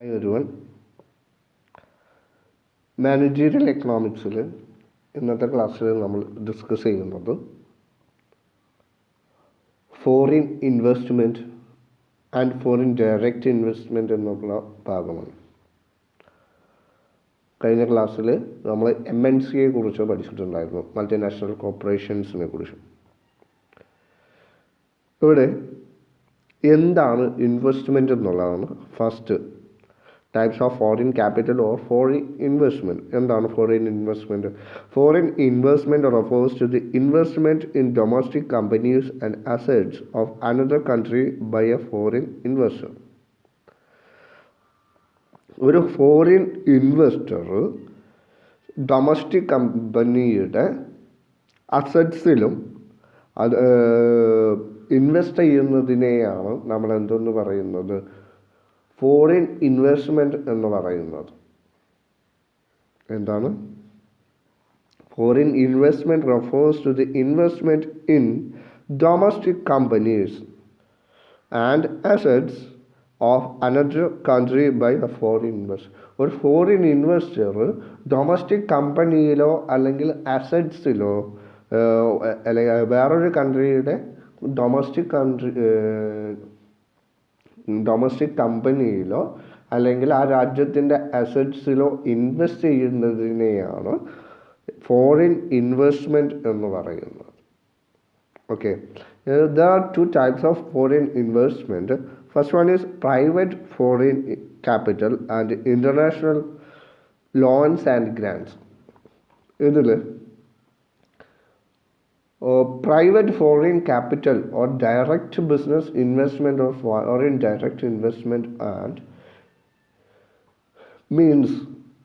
Hi everyone. Managerial എക്കണോമിക്സിൽ ഇന്നത്തെ ക്ലാസ്സിൽ നമ്മൾ ഡിസ്കസ് ചെയ്യുന്നത് foreign investment and foreign direct investment എന്നുള്ള ഭാഗമാണ്. കഴിഞ്ഞ ക്ലാസ്സിൽ നമ്മൾ MNCയെ കുറിച്ച് പഠിച്ചിട്ടുണ്ടായിരുന്നു, മൾട്ടിനാഷണൽ കോർപ്പറേഷൻസിനെ കുറിച്ച്. ഇവിടെ എന്താണ് ഇൻവെസ്റ്റ്മെൻറ്റ് എന്നുള്ളതാണ് first. Types of foreign capital or foreign investment. എന്താണ് foreign investment? Foreign investment refers to the investment in domestic companies and assets of another country by a foreign investor. ഒരു ഫോറിൻ ഇൻവെസ്റ്റർ ഡൊമസ്റ്റിക് കമ്പനിയുടെ അസറ്റ്സിലും അത് invest ചെയ്യുന്നതിനെയാണ് നമ്മൾ എന്തെന്ന് പറയുന്നത്, foreign investment എന്ന് പറയുന്നത്. എന്താണ് foreign investment? Refers to the investment in domestic companies and assets of another country by a foreign investor. ഒരു ഫോറിൻ ഇൻവെസ്റ്റർ ഡൊമസ്റ്റിക് കമ്പനിയിലോ അല്ലെങ്കിൽ അസറ്റ്സിലോ അല്ലെങ്കിൽ വേറൊരു കൺട്രിയുടെ ഡൊമസ്റ്റിക് കമ്പനിയിലോ അല്ലെങ്കിൽ ആ രാജ്യത്തിൻ്റെ അസറ്റ്സിലോ ഇൻവെസ്റ്റ് ചെയ്യുന്നതിനെയാണ് ഫോറിൻ ഇൻവെസ്റ്റ്മെൻറ്റ് എന്ന് പറയുന്നത്. Okay, there are two types of foreign investment. First one is private foreign capital and international loans and grants. ഇതിൽ private foreign capital or direct business investment or foreign direct investment and means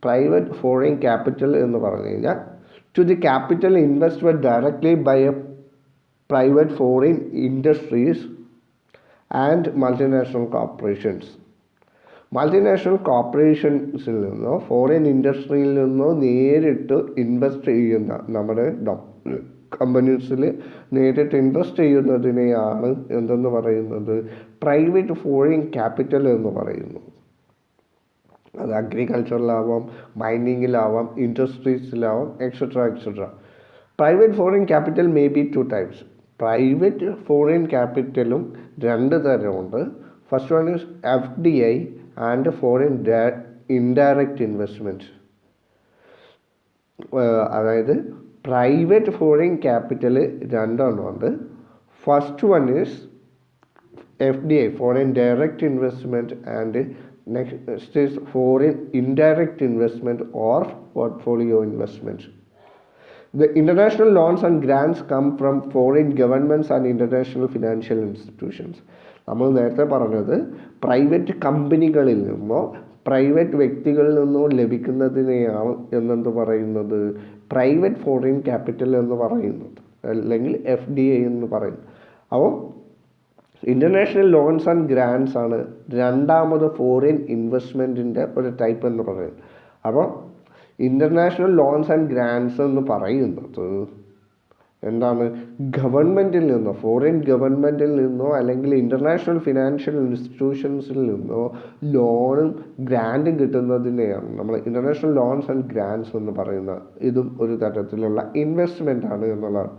private foreign capital എന്ന് പറഞ്ഞു കഴിഞ്ഞാൽ to the capital invested directly by a private foreign industries and multinational corporations. Multinational കോർപ്പറേഷൻസിൽ നിന്നോ foreign ഇൻഡസ്ട്രിയിൽ നിന്നോ നേരിട്ട് invest ചെയ്യുന്ന നമ്മുടെ കമ്പനീസിൽ നേരിട്ട് ഇൻവെസ്റ്റ് ചെയ്യുന്നതിനെയാണ് എന്തെന്ന് പറയുന്നത്, പ്രൈവറ്റ് ഫോറിൻ ക്യാപിറ്റൽ എന്ന് പറയുന്നു. അത് അഗ്രികൾച്ചറിലാവാം, മൈനിങ്ങിലാവാം, ഇൻഡസ്ട്രീസിലാവാം, etcetera. Private foreign capital may be two types. Private foreign ക്യാപിറ്റലും രണ്ട് തരമുണ്ട്. First one is FDI and foreign indirect investment. അതായത് പ്രൈവറ്റ് ഫോറിൻ ക്യാപിറ്റൽ രണ്ടെണ്ണമുണ്ട്. First one is FDI, foreign direct investment, and next is foreign indirect investment or portfolio investment. The international loans and grants come from foreign governments and international financial institutions. നമ്മൾ നേരത്തെ പറഞ്ഞത് private കമ്പനികളിൽ നിന്നോ private വ്യക്തികളിൽ നിന്നോ ലഭിക്കുന്നതിനെയാണ് എന്നെന്ത് പറയുന്നത്, private foreign capital എന്ന് പറയുന്നത്, അല്ലെങ്കിൽ FDI എന്ന് പറയുന്നത്. അപ്പോൾ ഇൻ്റർനാഷണൽ ലോൺസ് ആൻഡ് ഗ്രാൻസ് ആണ് രണ്ടാമത് ഫോറിൻ ഇൻവെസ്റ്റ്മെൻറ്റിൻ്റെ ഒരു ടൈപ്പ് എന്ന് പറയുന്നത്. അപ്പോൾ ഇൻ്റർനാഷണൽ ലോൺസ് ആൻഡ് ഗ്രാൻസ് എന്ന് പറയുന്നത് എന്താണ്, ഗവൺമെൻറ്റിൽ നിന്നോ ഫോറിൻ ഗവൺമെൻറ്റിൽ നിന്നോ അല്ലെങ്കിൽ ഇൻ്റർനാഷണൽ ഫിനാൻഷ്യൽ ഇൻസ്റ്റിറ്റ്യൂഷൻസിൽ നിന്നോ ലോണും ഗ്രാൻറ്റും കിട്ടുന്നതിനെയാണ് നമ്മൾ ഇൻ്റർനാഷണൽ ലോൺസ് ആൻഡ് ഗ്രാൻസ് എന്ന് പറയുന്നത്. ഇതും ഒരു തരത്തിലുള്ള ഇൻവെസ്റ്റ്മെൻ്റ് ആണ് എന്നുള്ളതാണ്.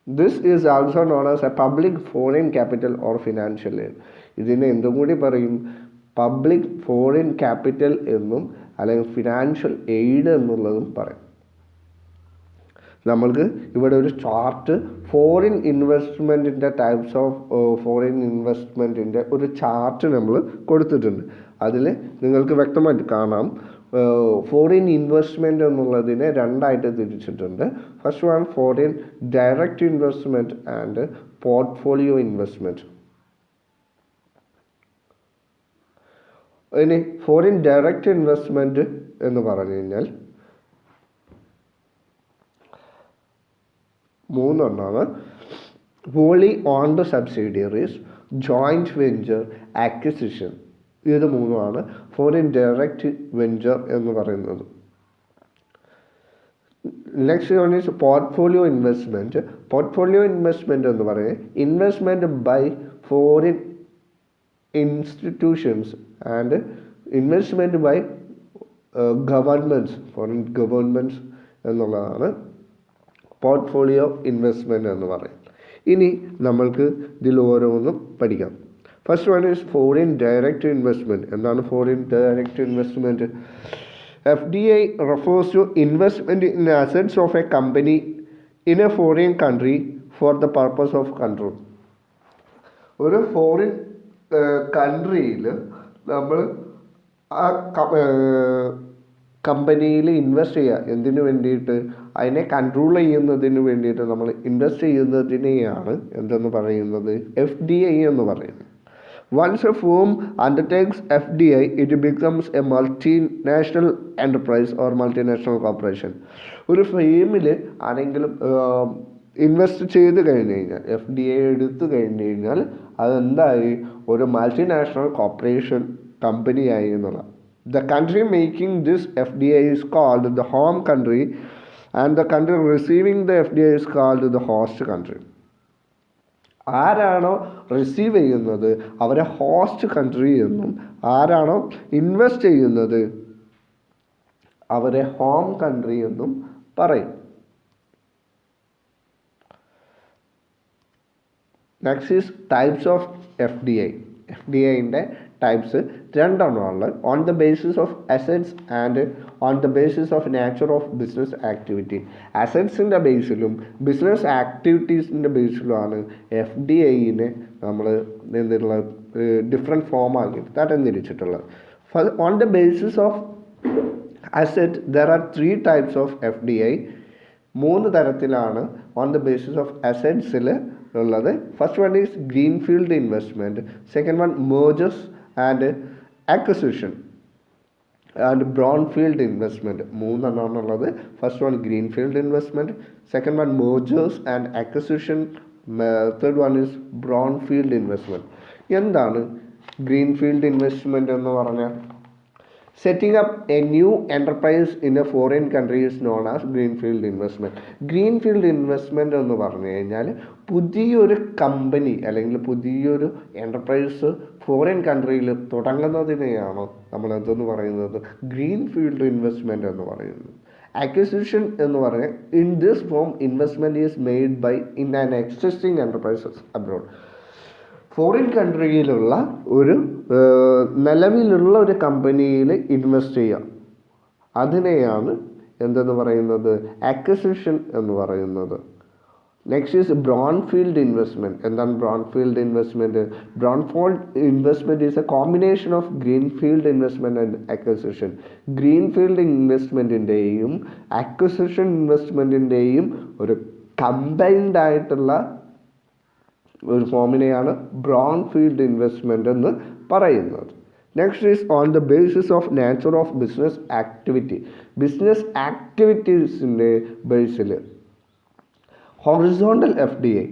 This is also known as A public foreign capital or financial aid. ഇതിനെ എന്തും കൂടി പറയും, പബ്ലിക് ഫോറിൻ ക്യാപിറ്റൽ എന്നും അല്ലെങ്കിൽ ഫിനാൻഷ്യൽ എയ്ഡ് എന്നുള്ളതും പറയും. നമ്മൾക്ക് ഇവിടെ ഒരു ചാർട്ട് ഫോറിൻ ഇൻവെസ്റ്റ്മെൻറ്റിൻ്റെ ടൈപ്സ് ഓഫ് ഫോറിൻ ഇൻവെസ്റ്റ്മെൻറ്റിൻ്റെ ഒരു ചാർട്ട് നമ്മൾ കൊടുത്തിട്ടുണ്ട്. അതിൽ നിങ്ങൾക്ക് വ്യക്തമായിട്ട് കാണാം, ഫോറിൻ ഇൻവെസ്റ്റ്മെൻറ്റ് എന്നുള്ളതിനെ രണ്ടായിട്ട് തിരിച്ചിട്ടുണ്ട്. First one foreign direct investment and portfolio investment. ഇനി ഫോറിൻ ഡയറക്റ്റ് ഇൻവെസ്റ്റ്മെൻറ്റ് എന്ന് പറഞ്ഞു കഴിഞ്ഞാൽ മൂന്നെണ്ണമാണ്: wholly owned subsidiaries, joint venture, acquisition. ഇത് മൂന്നുമാണ് ഫോറിൻ ഡയറക്റ്റ് വെഞ്ചർ എന്ന് പറയുന്നത്. Next one is portfolio investment. Portfolio investment എന്ന് പറയുന്നത് investment by foreign institutions and investment by governments, foreign governments എന്നുള്ളതാണ് പോർട്ട്ഫോളിയോ ഇൻവെസ്റ്റ്മെൻറ്റ് എന്ന് പറയും. ഇനി നമ്മൾക്ക് ഇതിൽ ഓരോന്നും പഠിക്കാം. First one is foreign direct investment. എന്താണ് foreign direct investment? FDI refers to investment in assets of a company in a foreign country for the purpose of control. ഒരു ഫോറിൻ കൺട്രിയിൽ നമ്മൾ ആ കമ്പനിയിൽ ഇൻവെസ്റ്റ് ചെയ്യുക. എന്തിനു വേണ്ടിയിട്ട്? അതിനെ കൺട്രോൾ ചെയ്യുന്നതിന് വേണ്ടിയിട്ട് നമ്മൾ ഇൻവെസ്റ്റ് ചെയ്യുന്നതിനെയാണ് എന്തെന്ന് പറയുന്നത്? FDI എന്ന് പറയുന്നത്. Once a firm undertakes FDI, it becomes a multinational enterprise or multinational corporation. ഒരു ഫേമിൽ ആരെങ്കിലും ഇൻവെസ്റ്റ് ചെയ്ത് കഴിഞ്ഞ് കഴിഞ്ഞാൽ, FDI എടുത്തു കഴിഞ്ഞ് കഴിഞ്ഞാൽ അതെന്തായി? ഒരു മൾട്ടിനാഷണൽ കോർപ്പറേഷൻ കമ്പനിയായി എന്നുള്ള. The country making this FDI is called the home country and the country receiving the FDI is called the host country. ആരാണോ റിസീവ് ചെയ്യുന്നത് അവരെ ഹോസ്റ്റ് കൺട്രി എന്നും, ആരാണോ ഇൻവെസ്റ്റ് ചെയ്യുന്നത് അവരെ ഹോം കൺട്രി എന്നും പറയും. Next is types of FDI. FDIൻ്റെ ടൈപ്സ് രണ്ടെണ്ണമാണ്. On the basis of assets and on the basis of nature of business activity. അസറ്റ്സിൻ്റെ ബേസിലും ബിസിനസ് ആക്ടിവിറ്റീസിൻ്റെ ബേസിലുമാണ് FDIനെ നമ്മൾ എന്നുള്ള ഡിഫറെൻറ്റ് ഫോമാക്കി തരംതിരിച്ചിട്ടുള്ളത്. On the basis of asset there are 3 types of FDI. 3 തരത്തിലാണ് ഓൺ ദ ബേസിസ് ഓഫ് അസറ്റ്സിൽ ഉള്ളത്. First one is green field investment, second one mergers and acquisition and brown field investment. 3 എണ്ണമാണുള്ളത്. First one green field investment, second one mergers and acquisition, third one is brown field investment. എന്താണ് green field investment എന്ന് പറഞ്ഞാൽ? Setting up a new enterprise in a foreign country is known as green field investment. Green field investment എന്ന് പറഞ്ഞു കഴിഞ്ഞാൽ പുതിയൊരു company അല്ലെങ്കിൽ പുതിയൊരു enterprise foreign കൺട്രിയിൽ തുടങ്ങുന്നതിനെയാണ് നമ്മൾ എന്തെന്ന് പറയുന്നത്? ഗ്രീൻ ഫീൽഡ് ഇൻവെസ്റ്റ്മെൻറ്റ് എന്ന് പറയുന്നത്. അക്വിസിഷൻ എന്ന് പറഞ്ഞാൽ in this form investment is made by in an existing enterprises abroad. Foreign കൺട്രിയിലുള്ള ഒരു നിലവിലുള്ള ഒരു കമ്പനിയിൽ ഇൻവെസ്റ്റ് ചെയ്യുക, അതിനെയാണ് എന്തെന്ന് പറയുന്നത്? അക്വിസിഷൻ എന്ന് പറയുന്നത്. Next is brown field investment. എന്താണ് brown field investment? Brown field investment is a combination of green field investment and acquisition. Green field ഇൻവെസ്റ്റ്മെൻറ്റിൻ്റെയും അക്വിസിഷൻ ഇൻവെസ്റ്റ്മെൻറ്റിൻ്റെയും ഒരു കമ്പൈൻഡ് ആയിട്ടുള്ള ഒരു ഫോമിനെയാണ് ബ്രൗൺ ഫീൽഡ് ഇൻവെസ്റ്റ്മെൻറ്റ് എന്ന് പറയുന്നത്. Next is on the basis of nature of business activity. Business ആക്ടിവിറ്റീസിൻ്റെ ബേസിൽ horizontal FDI.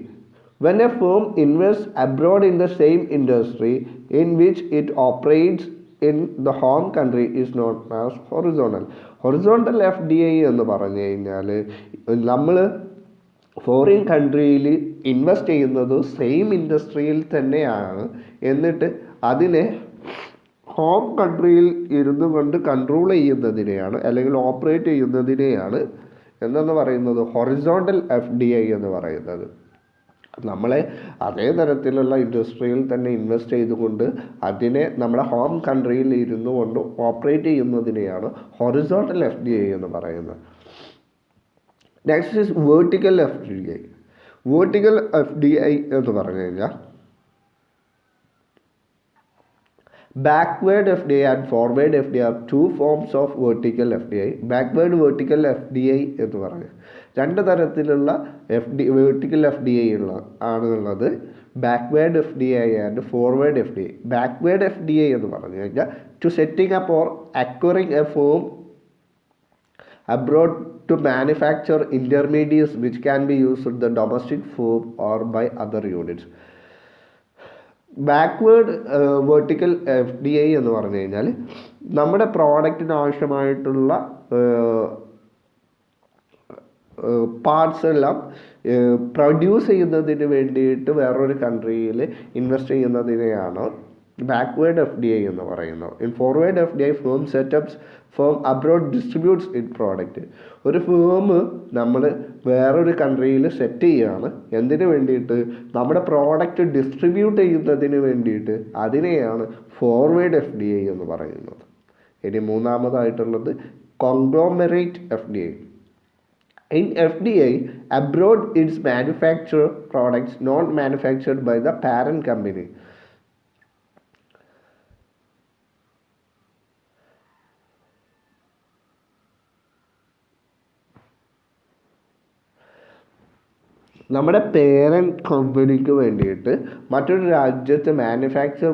When a firm invests abroad in the same industry in which it operates in the home country is known as horizontal. Horizontal FDI എന്ന് പറഞ്ഞു കഴിഞ്ഞാൽ നമ്മൾ foreign കൺട്രിയിൽ invest ചെയ്യുന്നത് same ഇൻഡസ്ട്രിയിൽ തന്നെയാണ്, എന്നിട്ട് അതിനെ ഹോം കൺട്രിയിൽ ഇരുന്നു കൊണ്ട് കൺട്രോൾ ചെയ്യുന്നതിനെയാണ് അല്ലെങ്കിൽ ഓപ്പറേറ്റ് ചെയ്യുന്നതിനെയാണ് എന്തെന്ന് പറയുന്നത്? ഹൊറിസോണ്ടൽ FDI എന്ന് പറയുന്നത്. നമ്മളെ അതേ തരത്തിലുള്ള ഇൻഡസ്ട്രിയിൽ തന്നെ ഇൻവെസ്റ്റ് ചെയ്തുകൊണ്ട് അതിനെ നമ്മുടെ ഹോം കൺട്രിയിൽ ഇരുന്നു കൊണ്ട് ഓപ്പറേറ്റ് ചെയ്യുന്നതിനെയാണ് ഹൊറിസോണ്ടൽ FDI എന്ന് പറയുന്നത്. Next is vertical FDI. Vertical FDI എന്ന് പറഞ്ഞു കഴിഞ്ഞാൽ backward FDI and forward FDI are 2 forms of vertical FDI. Backward vertical FDI എന്ന് പറഞ്ഞാൽ 2 തരത്തിലുള്ള vertical FDI ആണുള്ളത്. Backward FDI and forward FDI. Backward FDI എന്ന് പറഞ്ഞു കഴിഞ്ഞാൽ to setting up or acquiring a firm abroad to manufacture intermediates which can be used in the domestic firm or by other units. Backward vertical FDI എന്ന് പറഞ്ഞു കഴിഞ്ഞാൽ നമ്മുടെ പ്രോഡക്റ്റിന് ആവശ്യമായിട്ടുള്ള parts എല്ലാം produce ചെയ്യുന്നതിന് വേണ്ടിയിട്ട് വേറൊരു കൺട്രിയിൽ ഇൻവെസ്റ്റ് ചെയ്യുന്നതിനെയാണ് ബാക്ക്വേർഡ് FDI എന്ന് പറയുന്നത്. In forward FDI firm setups firm abroad distributes it product. ഒരു ഫേം നമ്മൾ വേറൊരു കൺട്രിയിൽ സെറ്റ് ചെയ്യുകയാണ്. എന്തിനു വേണ്ടിയിട്ട്? നമ്മുടെ പ്രോഡക്റ്റ് ഡിസ്ട്രിബ്യൂട്ട് ചെയ്യുന്നതിന് വേണ്ടിയിട്ട്. അതിനെയാണ് ഫോർവേഡ് FDI എന്ന് പറയുന്നത്. ഇനി മൂന്നാമതായിട്ടുള്ളത് conglomerate FDI. In FDI, abroad its manufacture products not manufactured by the parent company. നമ്മുടെ പേരൻറ്റ് കമ്പനിക്ക് വേണ്ടിയിട്ട് മറ്റൊരു രാജ്യത്ത് മാനുഫാക്ചർ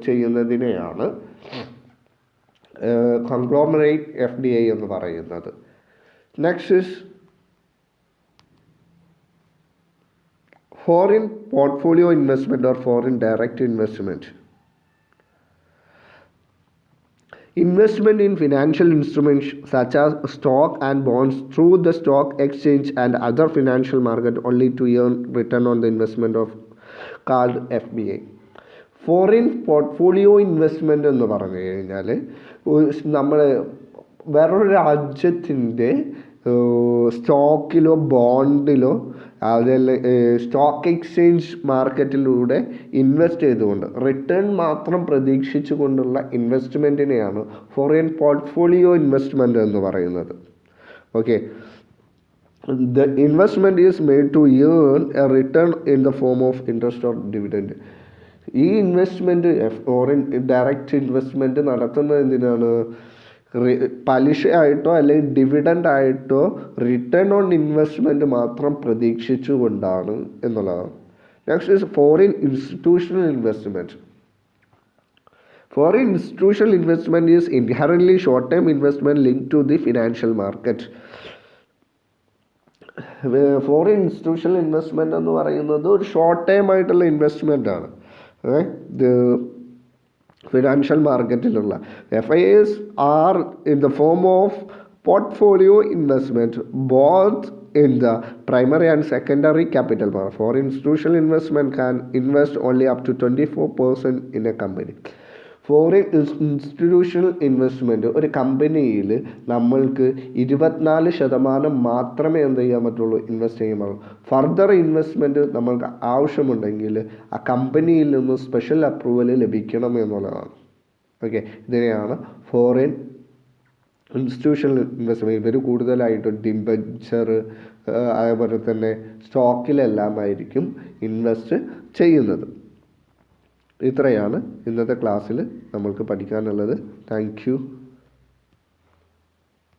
ചെയ്യുന്നതിനെയാണ് കോൺഗ്ലോമറേറ്റ് FDI എന്ന് പറയുന്നത്. Next is foreign portfolio investment or foreign direct investment. Investment in financial instruments such as stock and bonds through the stock exchange and other financial market only to earn return on the investment of called FBI. Foreign portfolio investment എന്ന് പറഞ്ഞു കഴിഞ്ഞാൽ നമ്മൾ വേറൊരു രാജ്യത്തിൻ്റെ സ്റ്റോക്കിലോ ബോണ്ടിലോ അതല്ല stock exchange മാർക്കറ്റിലൂടെ invest ചെയ്തുകൊണ്ട് return മാത്രം പ്രതീക്ഷിച്ചു കൊണ്ടുള്ള ഇൻവെസ്റ്റ്മെൻറ്റിനെയാണ് ഫോറിൻ പോർട്ട്ഫോളിയോ ഇൻവെസ്റ്റ്മെൻറ്റ് എന്ന് പറയുന്നത്. Okay, the investment is made to earn a return in the form of interest or dividend. ഈ ഇൻവെസ്റ്റ്മെൻറ്റ് ഫോറിൻ ഡയറക്റ്റ് ഇൻവെസ്റ്റ്മെൻറ്റ് നടത്തുന്നത് എന്തിനാണ്? പലിശയായിട്ടോ അല്ലെങ്കിൽ ഡിവിഡൻ്റ് ആയിട്ടോ റിട്ടേൺ ഓൺ ഇൻവെസ്റ്റ്മെൻറ്റ് മാത്രം പ്രതീക്ഷിച്ചുകൊണ്ടാണ് എന്നുള്ളതാണ്. Next is foreign institutional investment. Foreign institutional investment is inherently short time investment link to the financial market. Foreign institutional investment എന്ന് പറയുന്നത് ഒരു ഷോർട്ട് ടൈം ആയിട്ടുള്ള ഇൻവെസ്റ്റ്മെൻ്റ് ആണ്. ഫിനാൻഷ്യൽ മാർക്കറ്റിലുള്ള FIIs are in the form of portfolio investment both in the primary and secondary capital market. For institutional investment can invest only up to 24% in a company. Foreign institutional investment ഒരു കമ്പനിയിൽ നമ്മൾക്ക് 24% മാത്രമേ എന്ത് ചെയ്യാൻ പറ്റുള്ളൂ? Invest ചെയ്യാൻ പറ്റുള്ളൂ. Further investment നമ്മൾക്ക് ആവശ്യമുണ്ടെങ്കിൽ ആ കമ്പനിയിൽ നിന്ന് സ്പെഷ്യൽ അപ്രൂവൽ ലഭിക്കണം എന്നുള്ളതാണ്. ഓക്കെ, ഇതിനെയാണ് ഫോറിൻ ഇൻസ്റ്റിറ്റ്യൂഷണൽ ഇൻവെസ്റ്റ്മെൻറ്റ്. ഇവർ കൂടുതലായിട്ട് ഡിബഞ്ചർ അതേപോലെ തന്നെ സ്റ്റോക്കിലെല്ലാമായിരിക്കും ഇൻവെസ്റ്റ് ചെയ്യുന്നത്. ഇത്രയാണ് ഇന്നത്തെ ക്ലാസ്സിൽ നമ്മൾക്ക് പഠിക്കാനുള്ളത്. Thank you.